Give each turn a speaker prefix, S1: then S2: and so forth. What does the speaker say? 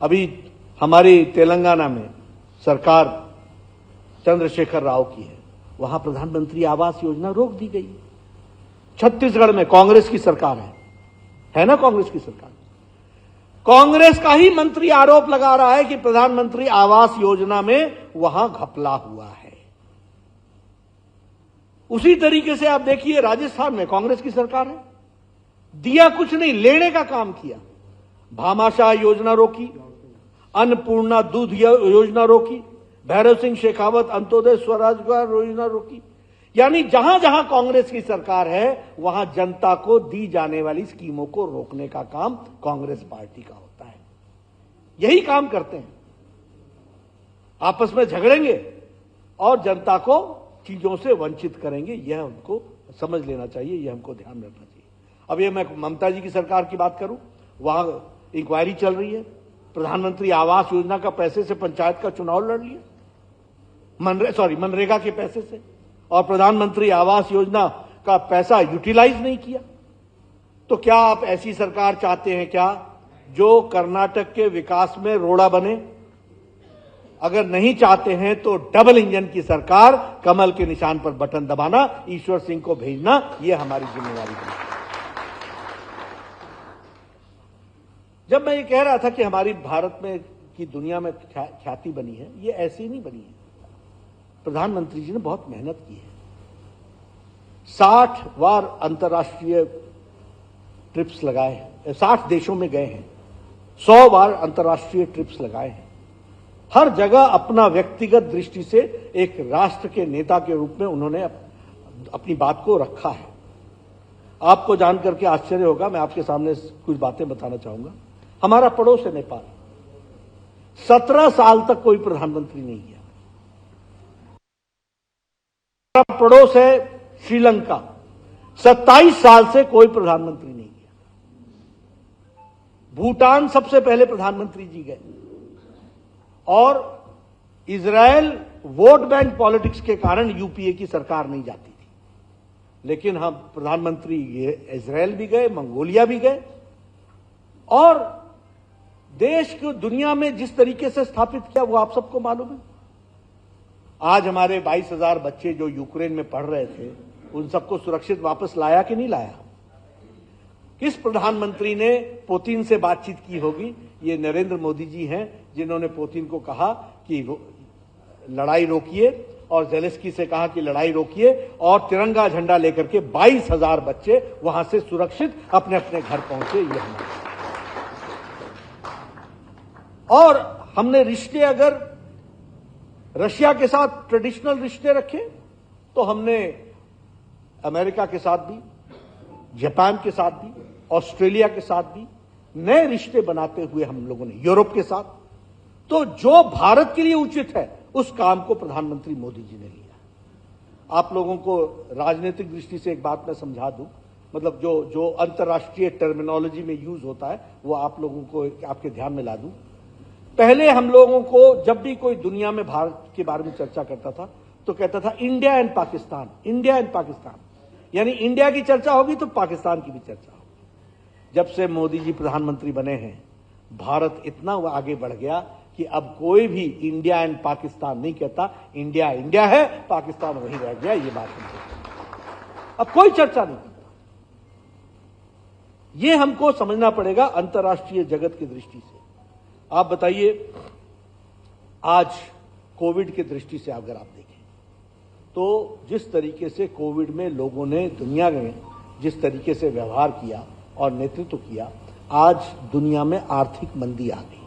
S1: अभी हमारी तेलंगाना में सरकार चंद्रशेखर राव की है, वहां प्रधानमंत्री आवास योजना रोक दी गई। छत्तीसगढ़ में कांग्रेस की सरकार है ना, कांग्रेस की सरकार। कांग्रेस का ही मंत्री आरोप लगा रहा है कि प्रधानमंत्री आवास योजना में वहां घपला हुआ है। उसी तरीके से आप देखिए राजस्थान में कांग्रेस की सरकार है, दिया कुछ नहीं, लेने का काम किया। भामाशाह योजना रोकी, अन्नपूर्णा दूध योजना रोकी, भैरव सिंह शेखावत अंत्योदय स्वरोजगार योजना रोकी। यानी जहां जहां कांग्रेस की सरकार है वहां जनता को दी जाने वाली स्कीमों को रोकने का काम कांग्रेस पार्टी का होता है। यही काम करते हैं, आपस में झगड़ेंगे और जनता को चीजों से वंचित करेंगे। यह हमको समझ लेना चाहिए, यह हमको ध्यान रखना चाहिए। अब ये मैं ममता जी की सरकार की बात करूं, वहां इंक्वायरी चल रही है। प्रधानमंत्री आवास योजना का पैसे से पंचायत का चुनाव लड़ लिया, मनरेगा के पैसे से, और प्रधानमंत्री आवास योजना का पैसा यूटिलाइज नहीं किया। तो क्या आप ऐसी सरकार चाहते हैं क्या जो कर्नाटक के विकास में रोड़ा बने? अगर नहीं चाहते हैं तो डबल इंजन की सरकार, कमल के निशान पर बटन दबाना, ईश्वर सिंह को भेजना, यह हमारी जिम्मेवारी है। जब मैं ये कह रहा था कि हमारी भारत में की दुनिया में ख्याति बनी है, ये ऐसे ही नहीं बनी है। प्रधानमंत्री जी ने बहुत मेहनत की है। 60 बार अंतर्राष्ट्रीय ट्रिप्स लगाए हैं, 60 देशों में गए हैं, 100 बार अंतर्राष्ट्रीय ट्रिप्स लगाए हैं। हर जगह अपना व्यक्तिगत दृष्टि से एक राष्ट्र के नेता के रूप में उन्होंने अपनी बात को रखा है। आपको जानकर के आश्चर्य होगा, मैं आपके सामने कुछ बातें बताना चाहूंगा। हमारा पड़ोस है नेपाल, 17 साल तक कोई प्रधानमंत्री नहीं गया। हमारा पड़ोस है श्रीलंका, 27 साल से कोई प्रधानमंत्री नहीं गया। भूटान सबसे पहले प्रधानमंत्री जी गए, और इजराइल वोट बैंक पॉलिटिक्स के कारण यूपीए की सरकार नहीं जाती थी, लेकिन हम प्रधानमंत्री इजराइल भी गए, मंगोलिया भी गए, और देश को दुनिया में जिस तरीके से स्थापित किया वो आप सबको मालूम है। आज हमारे 22,000 बच्चे जो यूक्रेन में पढ़ रहे थे, उन सबको सुरक्षित वापस लाया कि नहीं लाया? किस प्रधानमंत्री ने पुतिन से बातचीत की होगी? ये नरेंद्र मोदी जी हैं, जिन्होंने पुतिन को कहा कि लड़ाई रोकिए, और ज़ेलेंस्की से कहा कि लड़ाई रोकिए, और तिरंगा झंडा लेकर के 22,000 बच्चे वहां से सुरक्षित अपने अपने घर पहुंचे। ये हमारे, और हमने रिश्ते अगर रशिया के साथ ट्रेडिशनल रिश्ते रखे, तो हमने अमेरिका के साथ भी, जापान के साथ भी, ऑस्ट्रेलिया के साथ भी नए रिश्ते बनाते हुए हम लोगों ने, यूरोप के साथ। तो जो भारत के लिए उचित है उस काम को प्रधानमंत्री मोदी जी ने लिया। आप लोगों को राजनीतिक दृष्टि से एक बात मैं समझा दूं, मतलब जो अंतर्राष्ट्रीय टर्मिनोलॉजी में यूज होता है वो आप लोगों को आपके ध्यान में ला दूं। पहले हम लोगों को जब भी कोई दुनिया में भारत के बारे में चर्चा करता था तो कहता था India and Pakistan, India and Pakistan, यानी इंडिया की चर्चा होगी तो पाकिस्तान की भी चर्चा होगी। जब से मोदी जी प्रधानमंत्री बने हैं, भारत इतना आगे बढ़ गया कि अब कोई भी इंडिया एंड पाकिस्तान नहीं कहता, इंडिया इंडिया है, पाकिस्तान वहीं रह गया। ये बात हमको अब कोई चर्चा नहीं करता। ये हमको समझना पड़ेगा अंतर्राष्ट्रीय जगत की दृष्टि से। आप बताइए, आज कोविड की दृष्टि से अगर आप देखें तो जिस तरीके से कोविड में लोगों ने दुनिया में जिस तरीके से व्यवहार किया और नेतृत्व किया, आज दुनिया में आर्थिक मंदी आ गई।